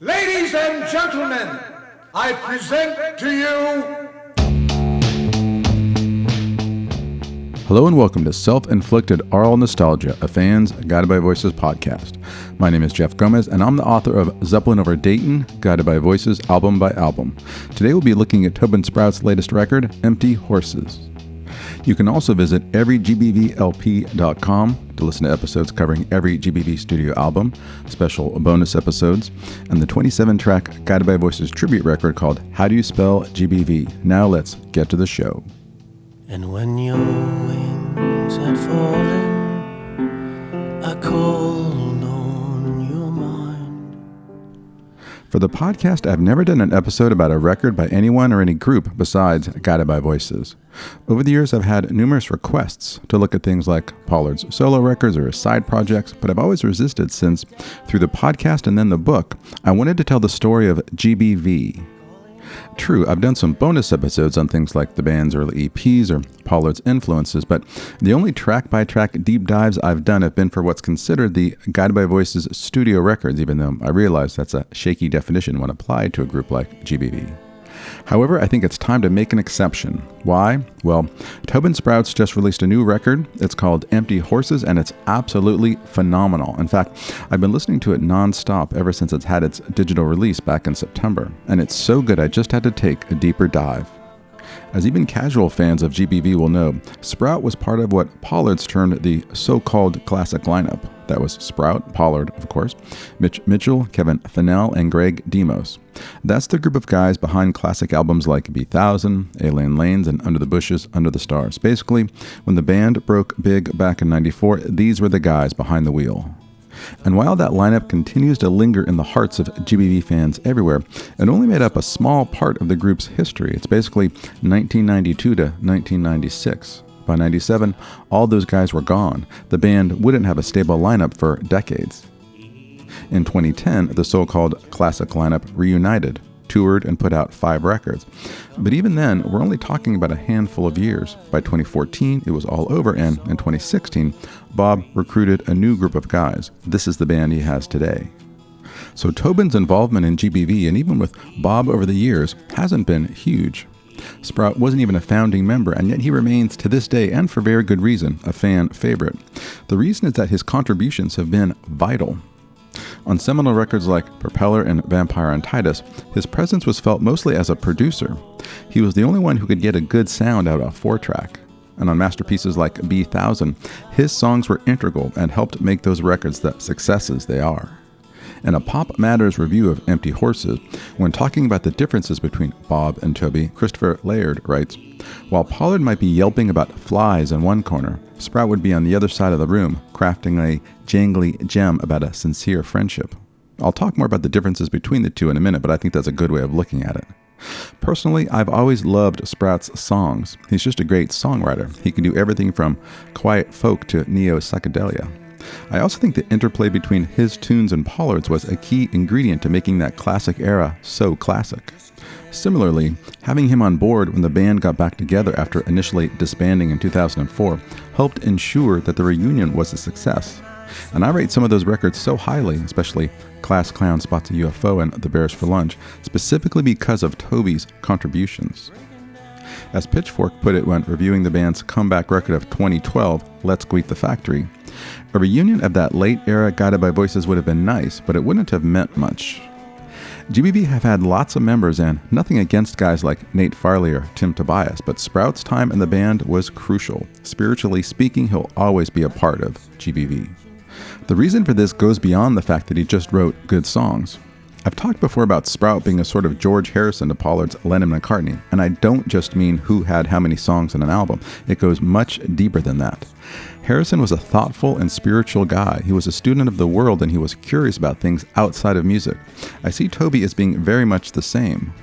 Ladies and gentlemen, I present to you... Hello and welcome to Self-Inflicted Oral Nostalgia, a Fans Guided by Voices podcast. My name is Jeff Gomez, and I'm the author of Zeppelin over Dayton, Guided by Voices, album by album. Today we'll be looking at Tobin Sprout's latest record, Empty Horses. You can also visit everygbvlp.com to listen to episodes covering every GBV studio album, special bonus episodes, and the 27-track Guided by Voices tribute record called How Do You Spell GBV? Now let's get to the show. And when your wings had fallen, I called on your mind. For the podcast, I've never done an episode about a record by anyone or any group besides Guided by Voices. Over the years, I've had numerous requests to look at things like Pollard's solo records or his side projects, but I've always resisted since, through the podcast and then the book, I wanted to tell the story of GBV. True, I've done some bonus episodes on things like the band's early EPs or Pollard's influences, but the only track-by-track deep dives I've done have been for what's considered the Guided by Voices studio records, even though I realize that's a shaky definition when applied to a group like GBV. However, I think it's time to make an exception. Why? Well, Tobin Sprout's just released a new record. It's called Empty Horses, and it's absolutely phenomenal. In fact, I've been listening to it nonstop ever since it's had its digital release back in September. And it's so good, I just had to take a deeper dive. As even casual fans of GBV will know, Sprout was part of what Pollard's termed the so-called classic lineup. That was Sprout, Pollard, of course, Mitch Mitchell, Kevin Fennell, and Greg Demos. That's the group of guys behind classic albums like B-1000, Alien Lanes, and Under the Bushes, Under the Stars. Basically, when the band broke big back in '94, these were the guys behind the wheel. And while that lineup continues to linger in the hearts of GBV fans everywhere, it only made up a small part of the group's history. It's basically 1992 to 1996. By 97, all those guys were gone. The band wouldn't have a stable lineup for decades. In 2010, the so-called classic lineup reunited, toured, and put out 5 records. But even then, we're only talking about a handful of years. By 2014, it was all over, and in 2016, Bob recruited a new group of guys. This is the band he has today. So Tobin's involvement in GBV, and even with Bob over the years, hasn't been huge. Sprout wasn't even a founding member, and yet he remains to this day, and for very good reason, a fan favorite. The reason is that his contributions have been vital. On seminal records like Propeller and Vampire and Titus, his presence was felt mostly as a producer. He was the only one who could get a good sound out of a 4-track. And on masterpieces like B-1000, his songs were integral and helped make those records the successes they are. In a Pop Matters review of Empty Horses, when talking about the differences between Bob and Toby, Christopher Laird writes, "While Pollard might be yelping about flies in one corner, Sprout would be on the other side of the room, crafting a jangly gem about a sincere friendship." I'll talk more about the differences between the two in a minute, but I think that's a good way of looking at it. Personally, I've always loved Sprout's songs. He's just a great songwriter. He can do everything from quiet folk to neo-psychedelia. I also think the interplay between his tunes and Pollard's was a key ingredient to making that classic era so classic. Similarly, having him on board when the band got back together after initially disbanding in 2004 helped ensure that the reunion was a success. And I rate some of those records so highly, especially Class Clown Spots a UFO and The Bears for Lunch, specifically because of Toby's contributions. As Pitchfork put it when reviewing the band's comeback record of 2012, Let's Go Eat the Factory, a reunion of that late era Guided by Voices would have been nice, but it wouldn't have meant much. GBV have had lots of members, and nothing against guys like Nate Farley or Tim Tobias, but Sprout's time in the band was crucial. Spiritually speaking, he'll always be a part of GBV. The reason for this goes beyond the fact that he just wrote good songs. I've talked before about Sprout being a sort of George Harrison to Pollard's Lennon McCartney, and I don't just mean who had how many songs in an album. It goes much deeper than that. Harrison was a thoughtful and spiritual guy. He was a student of the world, and he was curious about things outside of music. I see Toby as being very much the same.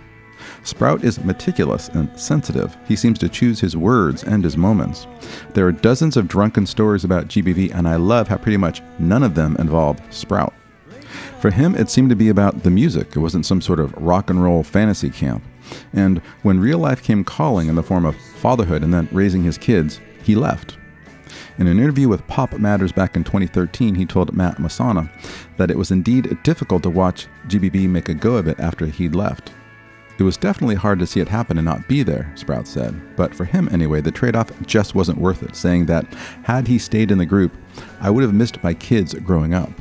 Sprout is meticulous and sensitive. He seems to choose his words and his moments. There are dozens of drunken stories about GBV, and I love how pretty much none of them involve Sprout. For him, it seemed to be about the music. It wasn't some sort of rock and roll fantasy camp. And when real life came calling in the form of fatherhood and then raising his kids, he left. In an interview with Pop Matters back in 2013, he told Matt Masana that it was indeed difficult to watch GBB make a go of it after he'd left. It was definitely hard to see it happen and not be there, Sprout said. But for him anyway, the trade-off just wasn't worth it, saying that had he stayed in the group, I would have missed my kids growing up.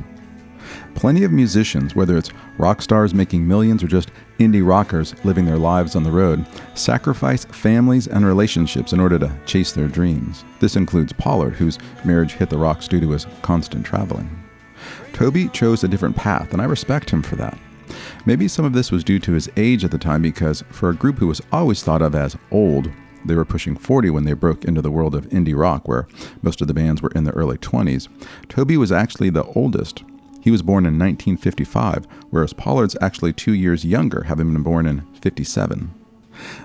Plenty of musicians, whether it's rock stars making millions or just indie rockers living their lives on the road, sacrifice families and relationships in order to chase their dreams. This includes Pollard, whose marriage hit the rocks due to his constant traveling. Toby chose a different path, and I respect him for that. Maybe some of this was due to his age at the time, because for a group who was always thought of as old, they were pushing 40 when they broke into the world of indie rock, where most of the bands were in their early 20s. Toby was actually the oldest. He was born in 1955, whereas Pollard's actually 2 years younger, having been born in 57.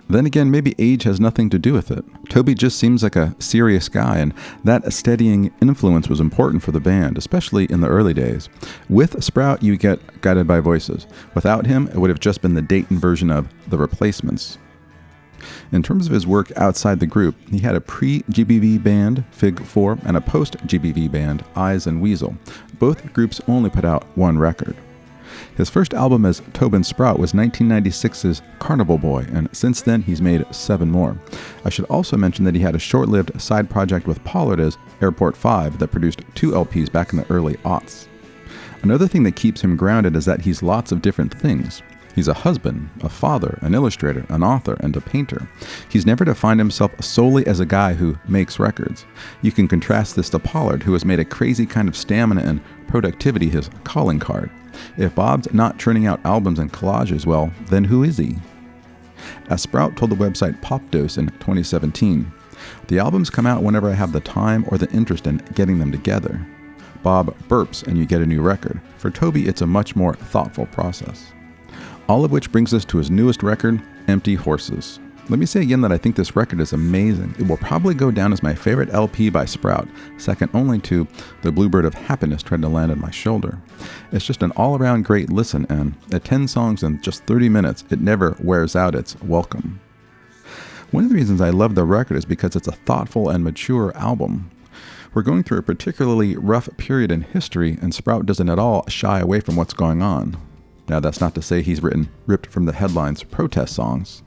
Then again, maybe age has nothing to do with it. Toby just seems like a serious guy, and that steadying influence was important for the band, especially in the early days. With Sprout, you get Guided by Voices. Without him, it would have just been the Dayton version of The Replacements. In terms of his work outside the group, he had a pre-GBV band, Fig 4, and a post-GBV band, Eyes and Weasel. Both groups only put out one record. His first album as Tobinsprout was 1996's Carnival Boy, and since then he's made 7 more. I should also mention that he had a short-lived side project with Pollard as Airport 5 that produced 2 LPs back in the early aughts. Another thing that keeps him grounded is that he's lots of different things. He's a husband, a father, an illustrator, an author, and a painter. He's never defined himself solely as a guy who makes records. You can contrast this to Pollard, who has made a crazy kind of stamina and productivity his calling card. If Bob's not churning out albums and collages, well, then who is he? As Sprout told the website Popdose in 2017, the albums come out whenever I have the time or the interest in getting them together. Bob burps and you get a new record. For Toby, it's a much more thoughtful process. All of which brings us to his newest record, Empty Horses. Let me say again that I think this record is amazing. It will probably go down as my favorite LP by Sprout, second only to The Bluebird of Happiness trying to land on my shoulder. It's just an all-around great listen, and at 10 songs in just 30 minutes, it never wears out its welcome. One of the reasons I love the record is because it's a thoughtful and mature album. We're going through a particularly rough period in history, and Sprout doesn't at all shy away from what's going on. Now, that's not to say he's written ripped from the headlines protest songs.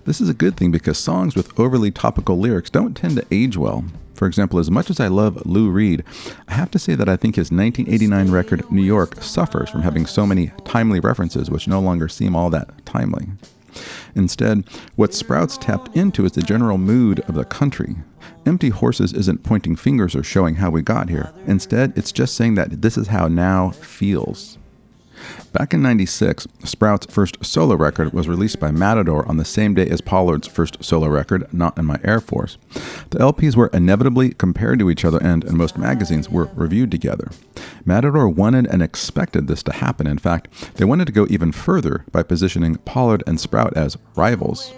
This is a good thing because songs with overly topical lyrics don't tend to age well. For example, as much as I love Lou Reed, I have to say that I think his 1989 record, New York, suffers from having so many timely references which no longer seem all that timely. Instead, what Sprout's tapped into is the general mood of the country. Empty Horses isn't pointing fingers or showing how we got here. Instead, it's just saying that this is how now feels. Back in '96, Sprout's first solo record was released by Matador on the same day as Pollard's first solo record, Not in My Air Force. The LPs were inevitably compared to each other and, in most magazines, were reviewed together. Matador wanted and expected this to happen. In fact, they wanted to go even further by positioning Pollard and Sprout as rivals.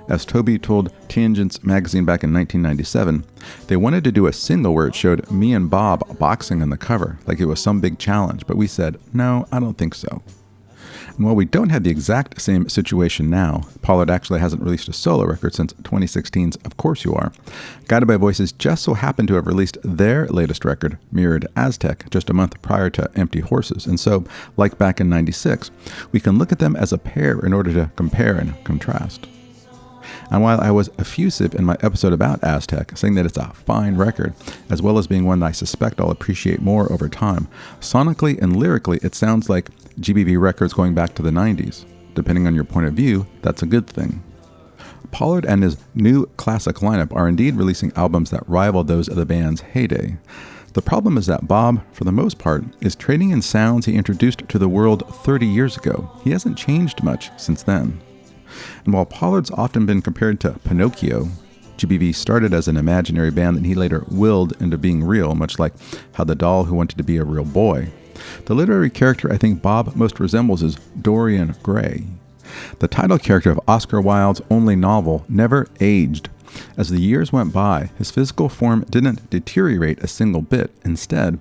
As Toby told Tangents magazine back in 1997, they wanted to do a single where it showed me and Bob boxing on the cover, like it was some big challenge, but we said, no, I don't think so. And while we don't have the exact same situation now, Pollard actually hasn't released a solo record since 2016's Of Course You Are. Guided by Voices just so happened to have released their latest record, Mirrored Aztec, just a month prior to Empty Horses. And so, like back in '96, we can look at them as a pair in order to compare and contrast. And while I was effusive in my episode about Aztec, saying that it's a fine record, as well as being one that I suspect I'll appreciate more over time, sonically and lyrically it sounds like GBV records going back to the 90s. Depending on your point of view, that's a good thing. Pollard and his new classic lineup are indeed releasing albums that rival those of the band's heyday. The problem is that Bob, for the most part, is trading in sounds he introduced to the world 30 years ago. He hasn't changed much since then. And while Pollard's often been compared to Pinocchio, GBV started as an imaginary band that he later willed into being real, much like how the doll who wanted to be a real boy. The literary character I think Bob most resembles is Dorian Gray. The title character of Oscar Wilde's only novel never aged. As the years went by, his physical form didn't deteriorate a single bit. Instead,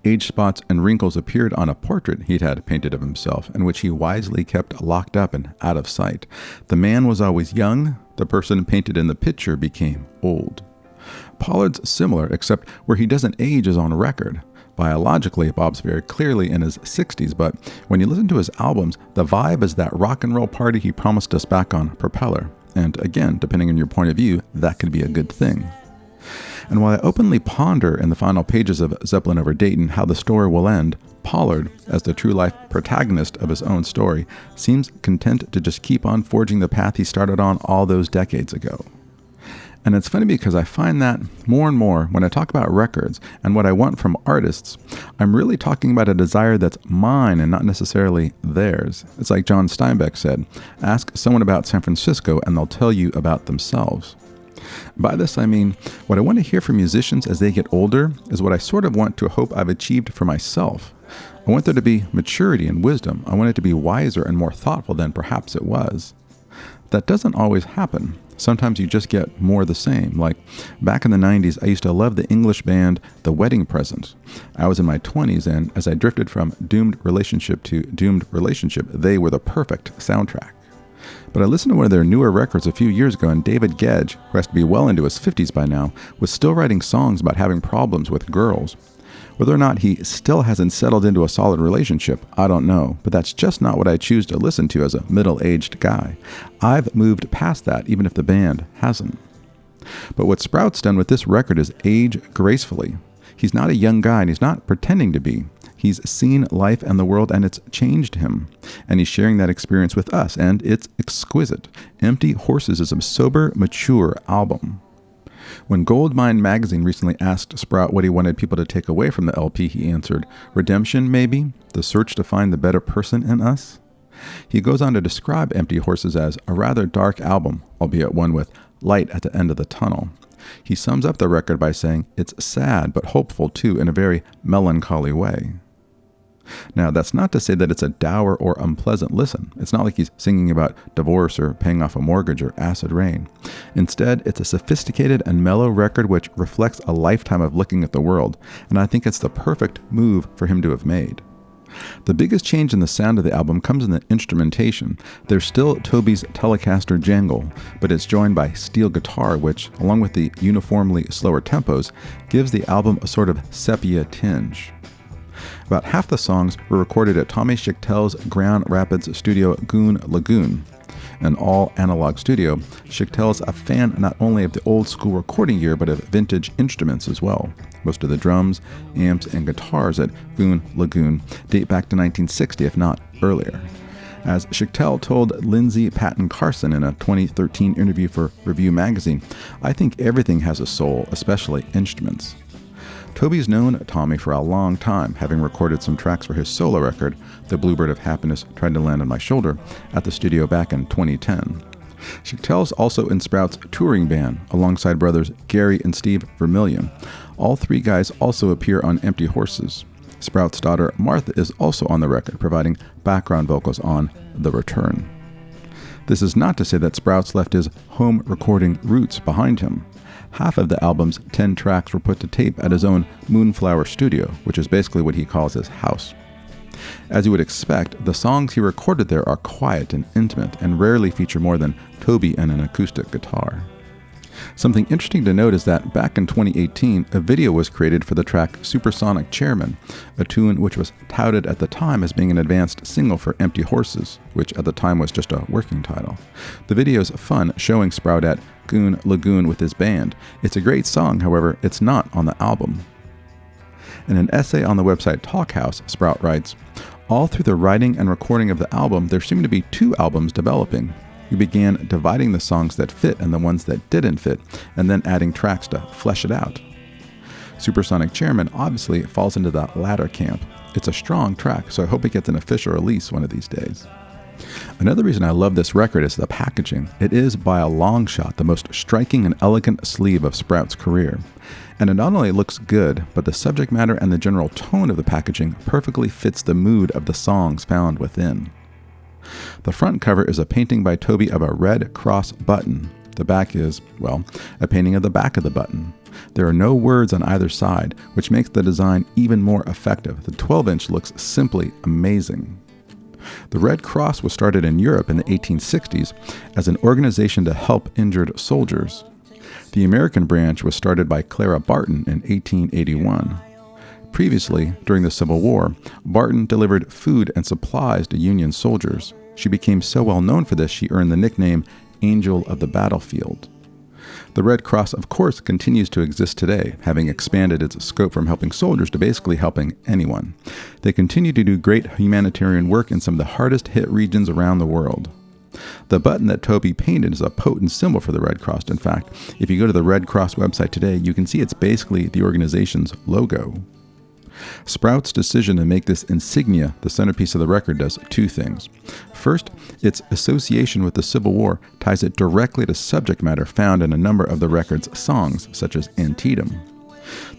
age spots and wrinkles appeared on a portrait he'd had painted of himself, in which he wisely kept locked up and out of sight. The man was always young, the person painted in the picture became old. Pollard's similar, except where he doesn't age as on record. Biologically, Bob's very clearly in his 60s, but when you listen to his albums, the vibe is that rock and roll party he promised us back on Propeller. And again, depending on your point of view, that could be a good thing. And while I openly ponder in the final pages of Zeppelin over Dayton how the story will end, Pollard, as the true-life protagonist of his own story, seems content to just keep on forging the path he started on all those decades ago. And it's funny because I find that more and more when I talk about records and what I want from artists, I'm really talking about a desire that's mine and not necessarily theirs. It's like John Steinbeck said, ask someone about San Francisco and they'll tell you about themselves. By this, I mean, what I want to hear from musicians as they get older is what I sort of want to hope I've achieved for myself. I want there to be maturity and wisdom. I want it to be wiser and more thoughtful than perhaps it was. That doesn't always happen. Sometimes you just get more the same. Like back in the 90s, I used to love the English band The Wedding Present. I was in my 20s, and as I drifted from doomed relationship to doomed relationship, they were the perfect soundtrack. But I listened to one of their newer records a few years ago, and David Gedge, who has to be well into his 50s by now, was still writing songs about having problems with girls. Whether or not he still hasn't settled into a solid relationship, I don't know, but that's just not what I choose to listen to as a middle-aged guy. I've moved past that, even if the band hasn't. But what Sprout's done with this record is age gracefully. He's not a young guy, and he's not pretending to be. He's seen life and the world, and it's changed him. And he's sharing that experience with us, and it's exquisite. Empty Horses is a sober, mature album. When Goldmine magazine recently asked Sprout what he wanted people to take away from the LP, he answered, redemption, maybe? The search to find the better person in us? He goes on to describe Empty Horses as a rather dark album, albeit one with light at the end of the tunnel. He sums up the record by saying, it's sad but hopeful too in a very melancholy way. Now, that's not to say that it's a dour or unpleasant listen. It's not like he's singing about divorce or paying off a mortgage or acid rain. Instead, it's a sophisticated and mellow record which reflects a lifetime of looking at the world, and I think it's the perfect move for him to have made. The biggest change in the sound of the album comes in the instrumentation. There's still Toby's Telecaster jangle, but it's joined by steel guitar, which, along with the uniformly slower tempos, gives the album a sort of sepia tinge. About half the songs were recorded at Tommy Schichtel's Grand Rapids studio Goon Lagoon, an all-analog studio. Schichtel's a fan not only of the old-school recording gear, but of vintage instruments as well. Most of the drums, amps, and guitars at Goon Lagoon date back to 1960, if not earlier. As Schichtel told Lindsay Patton Carson in a 2013 interview for Review magazine, I think everything has a soul, especially instruments. Toby's known Tommy for a long time, having recorded some tracks for his solo record, The Bluebird of Happiness Tried to Land on My Shoulder, at the studio back in 2010. Schichtel's also in Sprout's touring band, alongside brothers Gary and Steve Vermillion. All three guys also appear on Empty Horses. Sprout's daughter Martha is also on the record, providing background vocals on The Return. This is not to say that Sprout's left his home recording roots behind him. Half of the album's 10 tracks were put to tape at his own Moonflower studio, which is basically what he calls his house. As you would expect, the songs he recorded there are quiet and intimate and rarely feature more than Toby and an acoustic guitar. Something interesting to note is that back in 2018, a video was created for the track Supersonic Chairman, a tune which was touted at the time as being an advanced single for Empty Horses, which at the time was just a working title. The video's fun, showing Sprout at Goon Lagoon with his band. It's a great song, however, it's not on the album. In an essay on the website Talkhouse, Sprout writes, all through the writing and recording of the album, there seemed to be two albums developing. We began dividing the songs that fit and the ones that didn't fit, and then adding tracks to flesh it out. Supersonic Chairman obviously falls into the latter camp. It's a strong track, so I hope it gets an official release one of these days. Another reason I love this record is the packaging. It is, by a long shot, the most striking and elegant sleeve of Sprout's career. And it not only looks good, but the subject matter and the general tone of the packaging perfectly fits the mood of the songs found within. The front cover is a painting by Toby of a red cross button. The back is, well, a painting of the back of the button. There are no words on either side, which makes the design even more effective. The 12-inch looks simply amazing. The Red Cross was started in Europe in the 1860s as an organization to help injured soldiers. The American branch was started by Clara Barton in 1881. Previously, during the Civil War, Barton delivered food and supplies to Union soldiers. She became so well known for this she earned the nickname Angel of the Battlefield. The Red Cross, of course, continues to exist today, having expanded its scope from helping soldiers to basically helping anyone. They continue to do great humanitarian work in some of the hardest hit regions around the world. The button that Tobin painted is a potent symbol for the Red Cross. In fact, if you go to the Red Cross website today, you can see it's basically the organization's logo. Sprout's decision to make this insignia the centerpiece of the record does two things. First, its association with the Civil War ties it directly to subject matter found in a number of the record's songs, such as Antietam.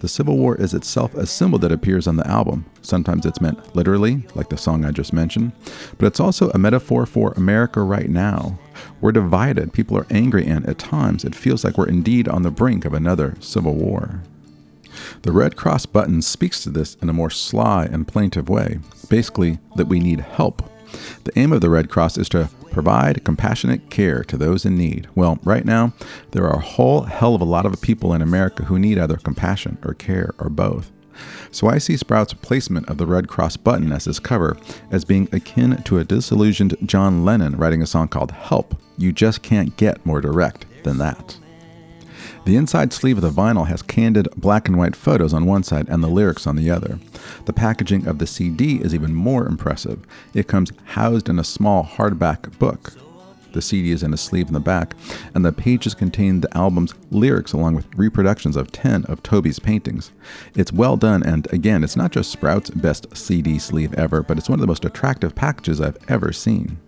The Civil War is itself a symbol that appears on the album. Sometimes it's meant literally, like the song I just mentioned, but it's also a metaphor for America right now. We're divided, people are angry, and at times it feels like we're indeed on the brink of another Civil War. The Red Cross button speaks to this in a more sly and plaintive way, basically that we need help. The aim of the Red Cross is to provide compassionate care to those in need. Well, right now, there are a whole hell of a lot of people in America who need either compassion or care or both. So I see Sprout's placement of the Red Cross button as his cover as being akin to a disillusioned John Lennon writing a song called Help. You just can't get more direct than that. The inside sleeve of the vinyl has candid black and white photos on one side and the lyrics on the other. The packaging of the CD is even more impressive. It comes housed in a small hardback book. The CD is in a sleeve in the back, and the pages contain the album's lyrics along with reproductions of 10 of Tobin's paintings. It's well done, and again, it's not just Sprout's best CD sleeve ever, but it's one of the most attractive packages I've ever seen.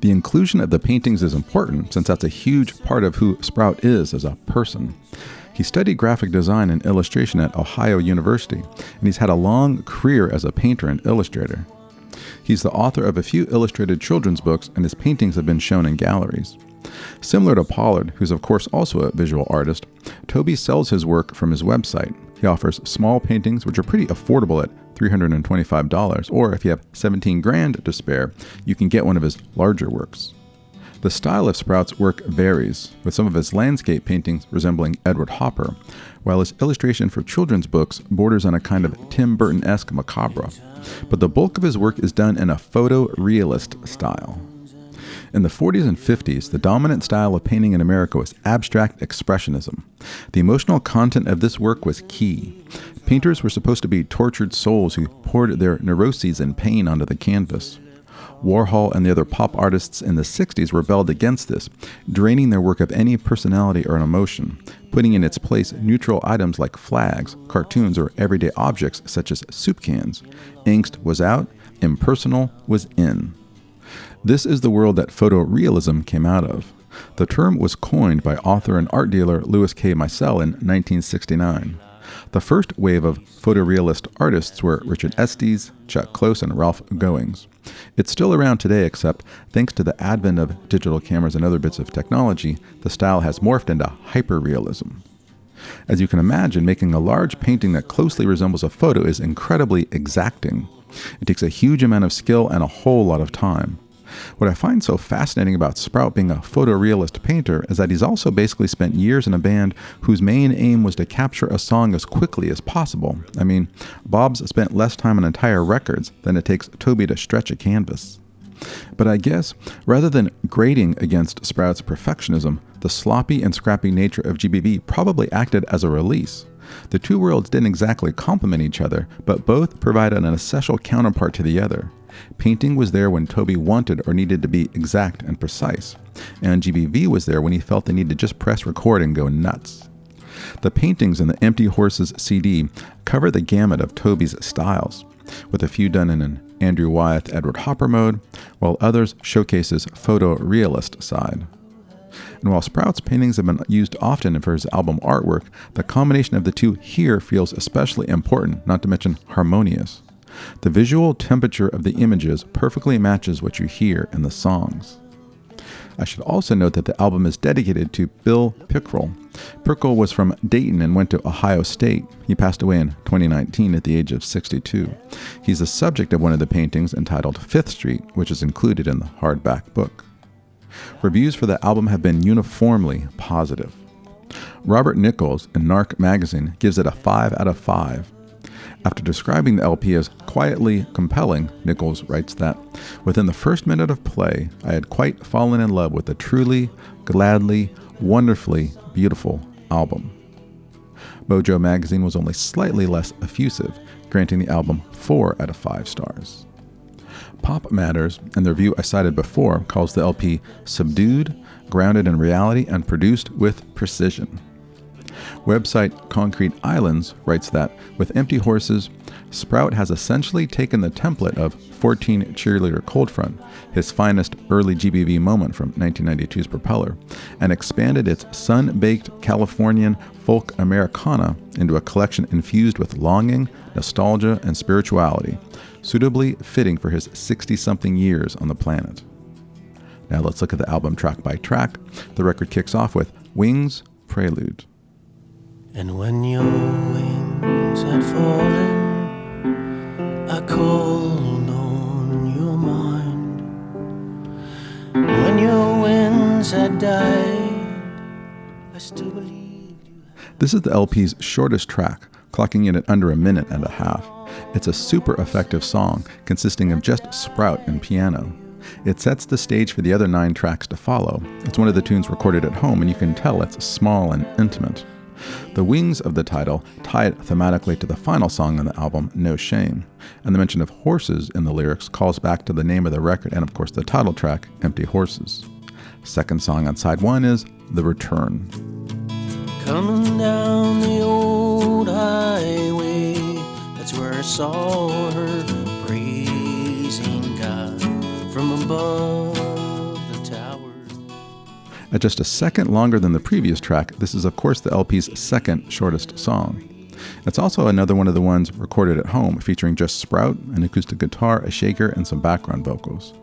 The inclusion of the paintings is important since that's a huge part of who Sprout is as a person. He studied graphic design and illustration at Ohio University, and he's had a long career as a painter and illustrator. He's the author of a few illustrated children's books, and his paintings have been shown in galleries. Similar to Pollard, who's of course also a visual artist, Tobin sells his work from his website. He offers small paintings which are pretty affordable at $325, or if you have $17,000 to spare, you can get one of his larger works. The style of Sprout's work varies, with some of his landscape paintings resembling Edward Hopper, while his illustration for children's books borders on a kind of Tim Burton-esque macabre. But the bulk of his work is done in a photorealist style. In the 40s and 50s, the dominant style of painting in America was abstract expressionism. The emotional content of this work was key. Painters were supposed to be tortured souls who poured their neuroses and pain onto the canvas. Warhol and the other pop artists in the 60s rebelled against this, draining their work of any personality or emotion, putting in its place neutral items like flags, cartoons, or everyday objects such as soup cans. Angst was out, impersonal was in. This is the world that photorealism came out of. The term was coined by author and art dealer Louis K. Meisel in 1969. The first wave of photorealist artists were Richard Estes, Chuck Close, and Ralph Goings. It's still around today, except thanks to the advent of digital cameras and other bits of technology, the style has morphed into hyperrealism. As you can imagine, making a large painting that closely resembles a photo is incredibly exacting. It takes a huge amount of skill and a whole lot of time. What I find so fascinating about Sprout being a photorealist painter is that he's also basically spent years in a band whose main aim was to capture a song as quickly as possible. I mean, Bob's spent less time on entire records than it takes Tobin to stretch a canvas. But I guess, rather than grating against Sprout's perfectionism, the sloppy and scrappy nature of GBV probably acted as a release. The two worlds didn't exactly complement each other, but both provided an essential counterpart to the other. Painting was there when Tobin wanted or needed to be exact and precise, and GBV was there when he felt the need to just press record and go nuts. The paintings in the Empty Horses CD cover the gamut of Tobin's styles, with a few done in an Andrew Wyeth Edward Hopper mode, while others showcase his photorealist side. And while Sprout's paintings have been used often for his album artwork, the combination of the two here feels especially important, not to mention harmonious. The visual temperature of the images perfectly matches what you hear in the songs. I should also note that the album is dedicated to Bill Pickrell. Pickrell was from Dayton and went to Ohio State. He passed away in 2019 at the age of 62. He's the subject of one of the paintings entitled Fifth Street, which is included in the hardback book. Reviews for the album have been uniformly positive. Robert Nichols in Narc magazine gives it a 5 out of 5. After describing the LP as quietly compelling, Nichols writes that, within the first minute of play, I had quite fallen in love with the truly, gladly, wonderfully beautiful album. Mojo magazine was only slightly less effusive, granting the album 4 out of 5 stars. Pop Matters, in the review I cited before, calls the LP subdued, grounded in reality, and produced with precision. Website Concrete Islands writes that, with Empty Horses, Sprout has essentially taken the template of 14 Cheerleader Cold Front, his finest early GBV moment from 1992's Propeller, and expanded its sun-baked Californian folk Americana into a collection infused with longing, nostalgia, and spirituality, suitably fitting for his 60-something years on the planet. Now let's look at the album track by track. The record kicks off with Wings Prelude. And when your wings had fallen, I called on your mind. When your winds had died, I still believed you had... This is the LP's shortest track, clocking in at under a minute and a half. It's a super effective song, consisting of just Sprout and piano. It sets the stage for the other 9 tracks to follow. It's one of the tunes recorded at home, and you can tell it's small and intimate. The wings of the title tie it thematically to the final song on the album, No Shame, and the mention of horses in the lyrics calls back to the name of the record and, of course, the title track, Empty Horses. Second song on side 1 is The Return. Coming down the old highway, that's where I saw her praising God from above the tower. At just a second longer than the previous track, this is of course the LP's second shortest song. It's also another one of the ones recorded at home, featuring just Sprout, an acoustic guitar, a shaker, and some background vocals.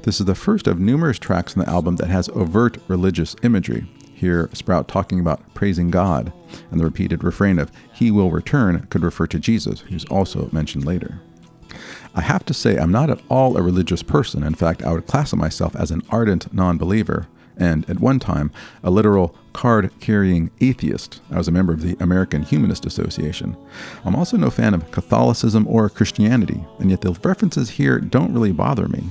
This is the first of numerous tracks on the album that has overt religious imagery. Here, Sprout talking about praising God, and the repeated refrain of "He will return" could refer to Jesus, who's also mentioned later. I have to say I'm not at all a religious person. In fact, I would classify myself as an ardent non-believer, and at one time, a literal card-carrying atheist. I was a member of the American Humanist Association. I'm also no fan of Catholicism or Christianity, and yet the references here don't really bother me.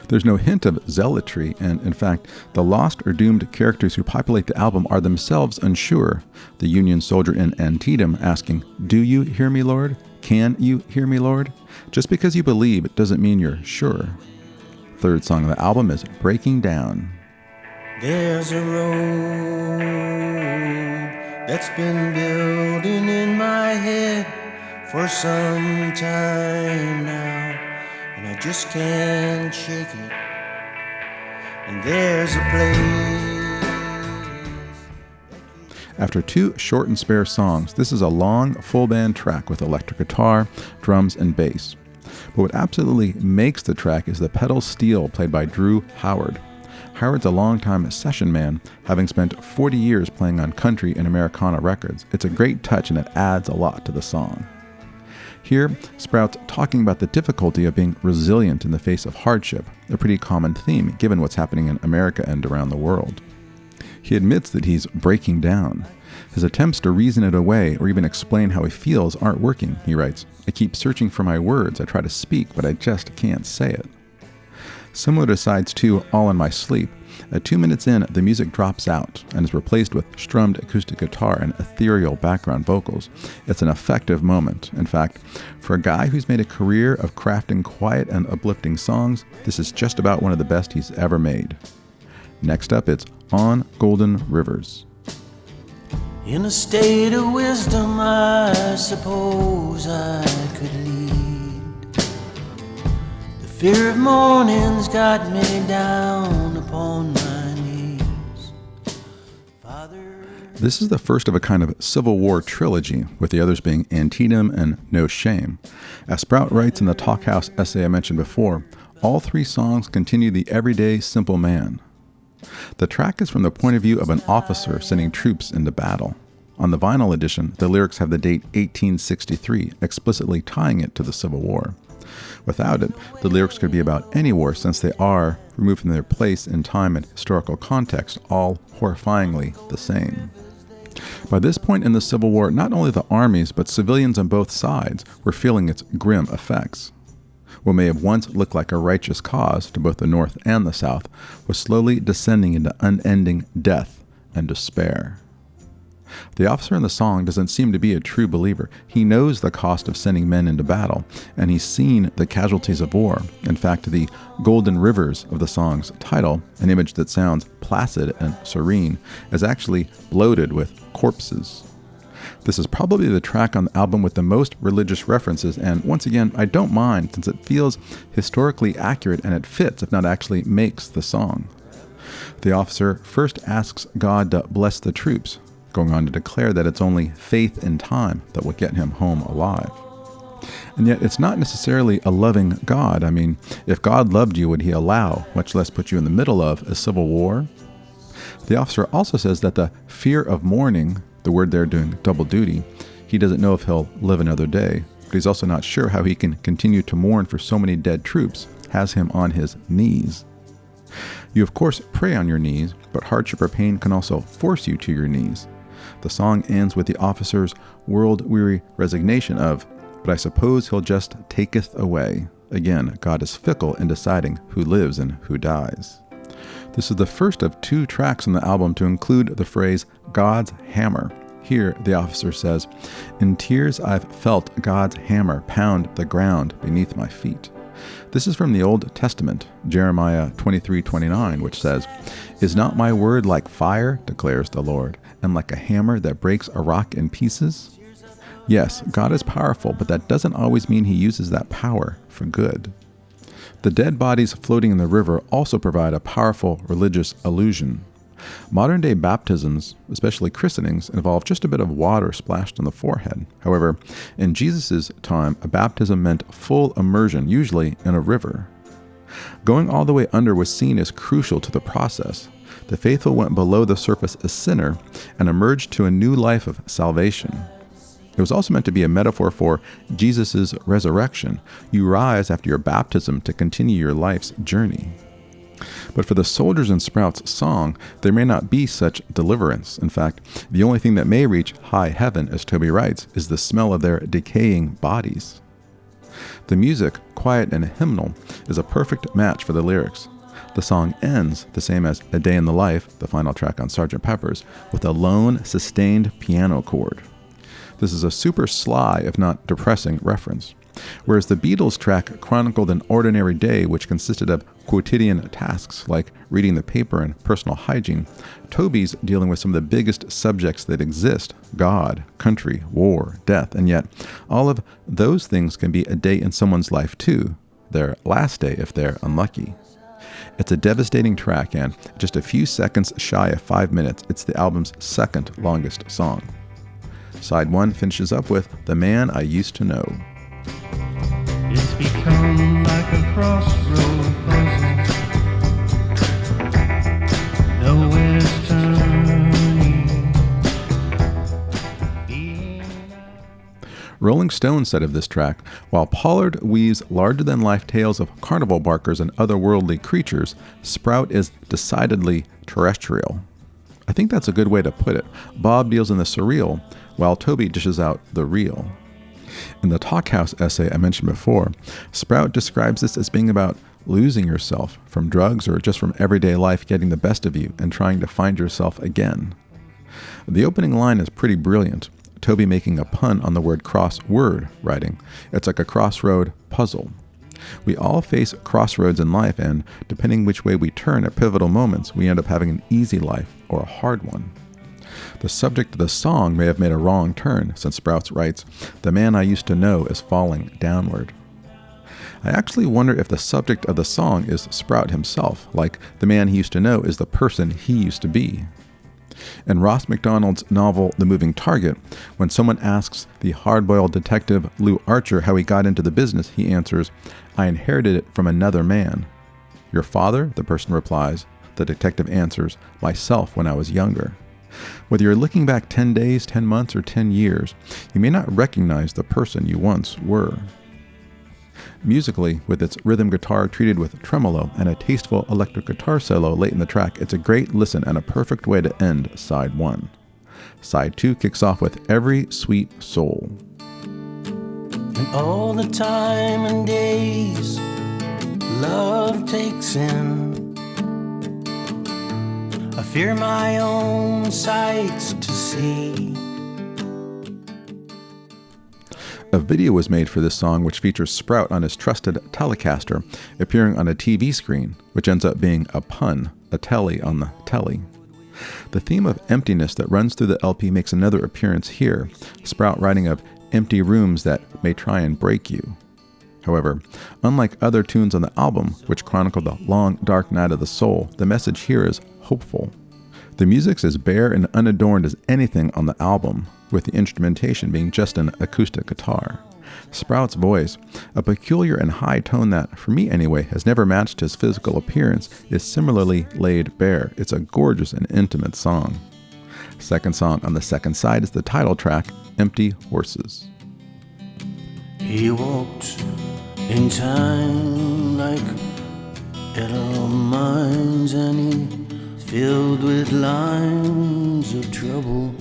There's no hint of zealotry, and in fact, the lost or doomed characters who populate the album are themselves unsure. The Union soldier in Antietam asking, "Do you hear me, Lord? Can you hear me, Lord?" Just because you believe, it doesn't mean you're sure. Third song of the album is Breaking Down. There's a road that's been building in my head for some time now, and I just can't shake it. And there's a place. After 2 short and spare songs, this is a long, full band track with electric guitar, drums, and bass. But what absolutely makes the track is the pedal steel played by Drew Howard. Howard's a longtime session man, having spent 40 years playing on country and Americana records. It's a great touch, and it adds a lot to the song. Here, Sprout's talking about the difficulty of being resilient in the face of hardship, a pretty common theme given what's happening in America and around the world. He admits that he's breaking down. His attempts to reason it away or even explain how he feels aren't working, he writes. I keep searching for my words. I try to speak, but I just can't say it. Similar to sides 2, All in My Sleep, at 2 minutes in, the music drops out and is replaced with strummed acoustic guitar and ethereal background vocals. It's an effective moment. In fact, for a guy who's made a career of crafting quiet and uplifting songs, this is just about one of the best he's ever made. Next up, it's On Golden Rivers. In a state of wisdom, I suppose I could lead. The fear of morning's got me down upon my knees. Father. This is the first of a kind of Civil War trilogy, with the others being Antietam and No Shame. As Sprout writes in the Talkhouse essay I mentioned before, all 3 songs continue the everyday simple man. The track is from the point of view of an officer sending troops into battle. On the vinyl edition, the lyrics have the date 1863, explicitly tying it to the Civil War. Without it, the lyrics could be about any war, since they are, removed from their place in time and historical context, all horrifyingly the same. By this point in the Civil War, not only the armies, but civilians on both sides were feeling its grim effects. What may have once looked like a righteous cause to both the North and the South was slowly descending into unending death and despair. The officer in the song doesn't seem to be a true believer. He knows the cost of sending men into battle, and he's seen the casualties of war. In fact, the golden rivers of the song's title, an image that sounds placid and serene, is actually bloated with corpses. This is probably the track on the album with the most religious references, and once again, I don't mind since it feels historically accurate and it fits, if not actually makes, the song. The officer first asks God to bless the troops, going on to declare that it's only faith in time that will get him home alive. And yet it's not necessarily a loving God. I mean, if God loved you, would he allow, much less put you in the middle of, a civil war? The officer also says that the fear of mourning, the word there doing double duty, he doesn't know if he'll live another day, but he's also not sure how he can continue to mourn for so many dead troops, has him on his knees. You of course pray on your knees, but hardship or pain can also force you to your knees. The song ends with the officer's world-weary resignation of, "But I suppose he'll just taketh away." Again, God is fickle in deciding who lives and who dies. This is the first of 2 tracks on the album to include the phrase, God's hammer. Here, the officer says, "In tears I've felt God's hammer pound the ground beneath my feet." This is from the Old Testament, Jeremiah 23:29, which says, "Is not my word like fire, declares the Lord, and like a hammer that breaks a rock in pieces?" Yes, God is powerful, but that doesn't always mean he uses that power for good. The dead bodies floating in the river also provide a powerful religious illusion. Modern-day baptisms, especially christenings, involve just a bit of water splashed on the forehead. However, in Jesus' time, a baptism meant full immersion, usually in a river. Going all the way under was seen as crucial to the process. The faithful went below the surface a sinner and emerged to a new life of salvation. It was also meant to be a metaphor for Jesus' resurrection. You rise after your baptism to continue your life's journey. But for the Soldiers and Sprouts song, there may not be such deliverance. In fact, the only thing that may reach high heaven, as Toby writes, is the smell of their decaying bodies. The music, quiet and hymnal, is a perfect match for the lyrics. The song ends, the same as A Day in the Life, the final track on Sgt. Pepper's, with a lone, sustained piano chord. This is a super sly, if not depressing, reference. Whereas the Beatles track chronicled an ordinary day which consisted of quotidian tasks like reading the paper and personal hygiene, Toby's dealing with some of the biggest subjects that exist: God, country, war, death, and yet all of those things can be a day in someone's life too, their last day if they're unlucky. It's a devastating track, and just a few seconds shy of 5 minutes, it's the album's second longest song. Side 1 finishes up with The Man I Used to Know. It's become like a crossroad puzzle. Nowhere's turning. Rolling Stone said of this track, while Pollard weaves larger-than-life tales of carnival barkers and otherworldly creatures, Sprout is decidedly terrestrial. I think that's a good way to put it. Bob deals in the surreal, while Toby dishes out the real. In the Talkhouse essay I mentioned before, Sprout describes this as being about losing yourself from drugs or just from everyday life getting the best of you and trying to find yourself again. The opening line is pretty brilliant, Toby making a pun on the word crossword, writing, "It's like a crossroad puzzle." We all face crossroads in life, and depending which way we turn at pivotal moments, we end up having an easy life or a hard one. The subject of the song may have made a wrong turn, since Sprouts writes, "The man I used to know is falling downward." I actually wonder if the subject of the song is Sprout himself, like the man he used to know is the person he used to be. In Ross MacDonald's novel The Moving Target, when someone asks the hard-boiled detective Lou Archer how he got into the business, he answers, "I inherited it from another man." "Your father?" the person replies. The detective answers, "Myself when I was younger." Whether you're looking back 10 days, 10 months, or 10 years, you may not recognize the person you once were. Musically, with its rhythm guitar treated with tremolo and a tasteful electric guitar solo late in the track, it's a great listen and a perfect way to end side 1. Side 2 kicks off with Every Sweet Soul. And all the time and days love takes in, I fear my own sights to see. A video was made for this song which features Sprout on his trusted Telecaster appearing on a TV screen, which ends up being a pun, a telly on the telly. The theme of emptiness that runs through the LP makes another appearance here, Sprout writing of empty rooms that may try and break you. However, unlike other tunes on the album, which chronicle the long, dark night of the soul, the message here is hopeful. The music's as bare and unadorned as anything on the album, with the instrumentation being just an acoustic guitar. Sprout's voice, a peculiar and high tone that, for me anyway, has never matched his physical appearance, is similarly laid bare. It's a gorgeous and intimate song. Second song on the second side is the title track, Empty Horses. He walked in time like idle minds, and he filled with lines of trouble.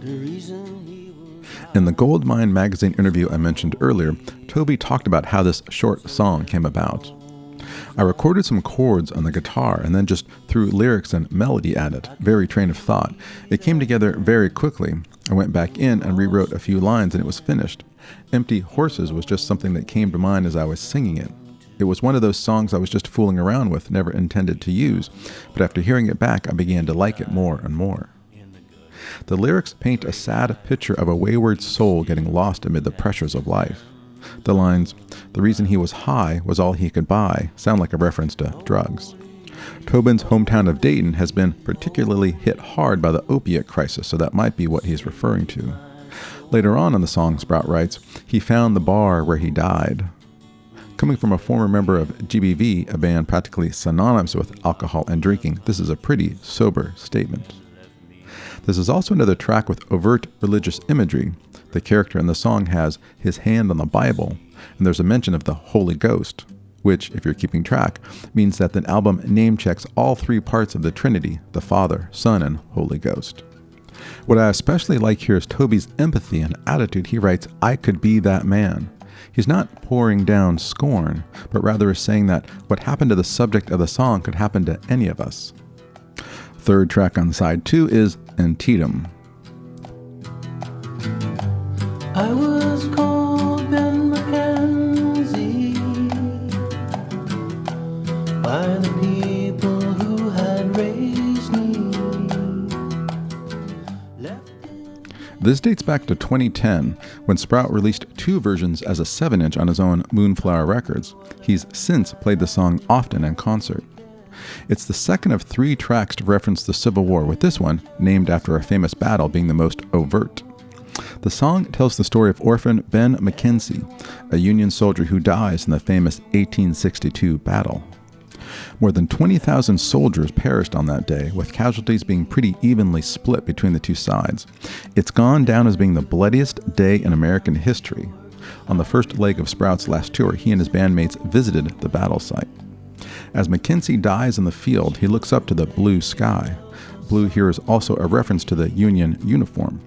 The reason he was... In the Goldmine magazine interview I mentioned earlier, Toby talked about how this short song came about. I recorded some chords on the guitar and then just threw lyrics and melody at it, very train of thought. It came together very quickly. I went back in and rewrote a few lines and it was finished. Empty Horses was just something that came to mind as I was singing it. It was one of those songs I was just fooling around with, never intended to use, but after hearing it back, I began to like it more and more. The lyrics paint a sad picture of a wayward soul getting lost amid the pressures of life. The lines, "The reason he was high was all he could buy," sound like a reference to drugs. Tobin's hometown of Dayton has been particularly hit hard by the opiate crisis, so that might be what he's referring to. Later on in the song, Sprout writes, "He found the bar where he died." Coming from a former member of GBV, a band practically synonymous with alcohol and drinking, this is a pretty sober statement. This is also another track with overt religious imagery. The character in the song has his hand on the Bible, and there's a mention of the Holy Ghost, which, if you're keeping track, means that the album name-checks all three parts of the Trinity, the Father, Son, and Holy Ghost. What I especially like here is Toby's empathy and attitude. He writes, "I could be that man." He's not pouring down scorn, but rather is saying that what happened to the subject of the song could happen to any of us. Third track on side 2 is Antietam. I was called Ben Mackenzie by the people who had raised me. This dates back to 2010, when Sprout released 2 versions as a 7-inch on his own Moonflower Records. He's since played the song often in concert. It's the second of 3 tracks to reference the Civil War, with this one, named after a famous battle, being the most overt. The song tells the story of orphan Ben Mackenzie, a Union soldier who dies in the famous 1862 battle. More than 20,000 soldiers perished on that day, with casualties being pretty evenly split between the two sides. It's gone down as being the bloodiest day in American history. On the first leg of Sprout's last tour, he and his bandmates visited the battle site. As Mackenzie dies in the field, he looks up to the blue sky. Blue here is also a reference to the Union uniform.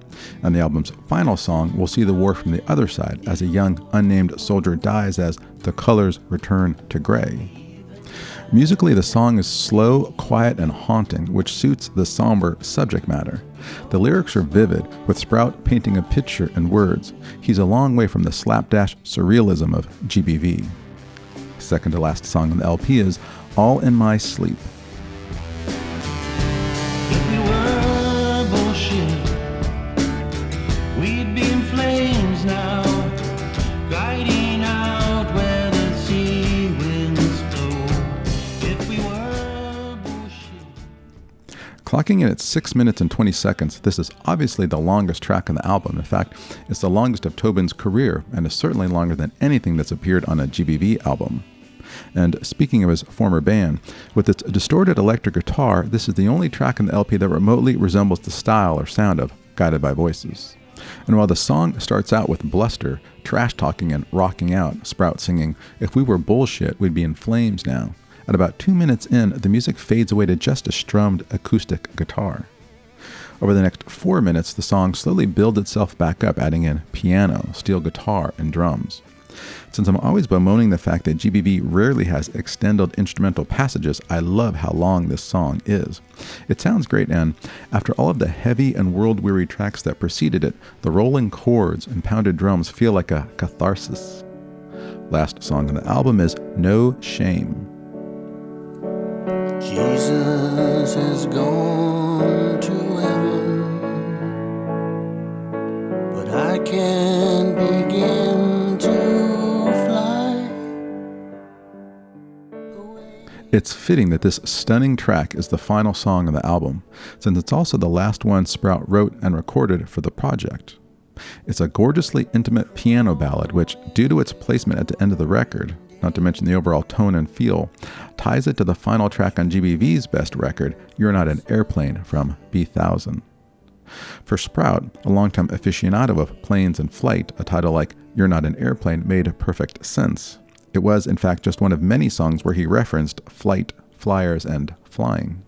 On the album's final song, we'll see the war from the other side as a young, unnamed soldier dies as the colors return to gray. Musically, the song is slow, quiet, and haunting, which suits the somber subject matter. The lyrics are vivid, with Sprout painting a picture in words. He's a long way from the slapdash surrealism of GBV. Second to last song on the LP is All in My Sleep. If we were bullshit, we'd be in flames now, gliding out where the sea winds flow. If we were bullshit. Clocking in at 6 minutes and 20 seconds, this is obviously the longest track on the album. In fact, it's the longest of Tobin's career, and is certainly longer than anything that's appeared on a GBV album. And speaking of his former band, with its distorted electric guitar, this is the only track in the LP that remotely resembles the style or sound of Guided by Voices. And while the song starts out with bluster, trash talking, and rocking out, Sprout singing, "If we were bullshit, we'd be in flames now," at about 2 minutes in, the music fades away to just a strummed acoustic guitar. Over the next 4 minutes, the song slowly builds itself back up, adding in piano, steel guitar, and drums. Since I'm always bemoaning the fact that GBV rarely has extended instrumental passages, I love how long this song is. It sounds great, and after all of the heavy and world-weary tracks that preceded it, the rolling chords and pounded drums feel like a catharsis. Last song on the album is No Shame. Jesus has gone to heaven, but I can't begin to fly away. It's fitting that this stunning track is the final song of the album, since it's also the last one Sprout wrote and recorded for the project. It's a gorgeously intimate piano ballad which, due to its placement at the end of the record, not to mention the overall tone and feel, ties it to the final track on GBV's best record, You're Not an Airplane from B1000. For Sprout, a longtime aficionado of planes and flight, a title like You're Not an Airplane made perfect sense. It was, in fact, just one of many songs where he referenced flight, flyers, and flying.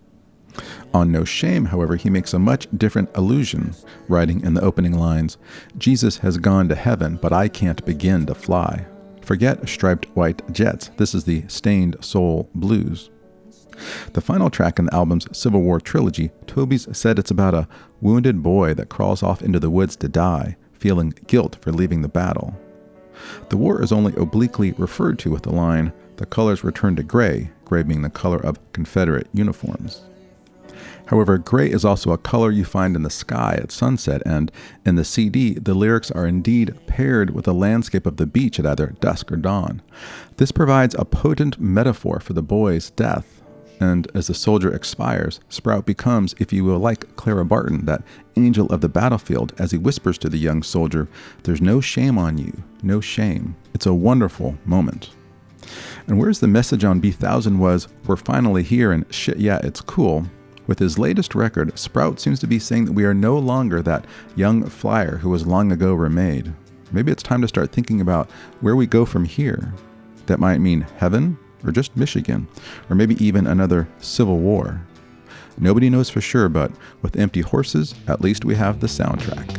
On No Shame, however, he makes a much different allusion, writing in the opening lines, Jesus has gone to heaven, but I can't begin to fly. Forget striped white jets. This is the Stained Soul Blues. The final track in the album's Civil War trilogy, Toby's said it's about a wounded boy that crawls off into the woods to die, feeling guilt for leaving the battle. The war is only obliquely referred to with the line, the colors return to gray, gray being the color of Confederate uniforms. However, gray is also a color you find in the sky at sunset, and in the CD, the lyrics are indeed paired with a landscape of the beach at either dusk or dawn. This provides a potent metaphor for the boy's death, and as the soldier expires, Sprout becomes, if you will, like Clara Barton, that angel of the battlefield, as he whispers to the young soldier, "There's no shame on you, no shame." It's a wonderful moment. And whereas the message on B1000 was, we're finally here and shit yeah, it's cool, with his latest record, Sprout seems to be saying that we are no longer that young flyer who was long ago remade. Maybe it's time to start thinking about where we go from here. That might mean heaven, or just Michigan, or maybe even another civil war. Nobody knows for sure, but with Empty Horses, at least we have the soundtrack.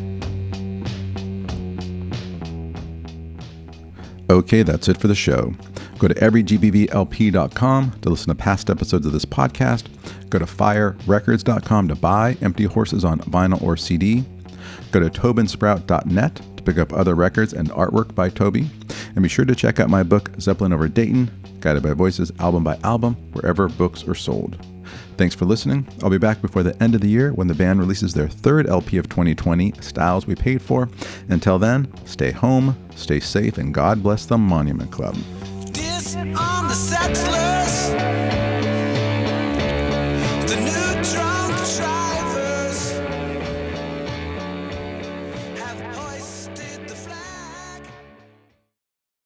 Okay, that's it for the show. Go to everygbvlp.com to listen to past episodes of this podcast. Go to firerecords.com to buy Empty Horses on vinyl or CD. Go to tobinsprout.net to pick up other records and artwork by Toby. And be sure to check out my book, Zeppelin over Dayton, Guided by Voices, album by album, wherever books are sold. Thanks for listening. I'll be back before the end of the year when the band releases their third LP of 2020, Styles We Paid For. Until then, stay home, stay safe, and God bless the Monument Club. On the sex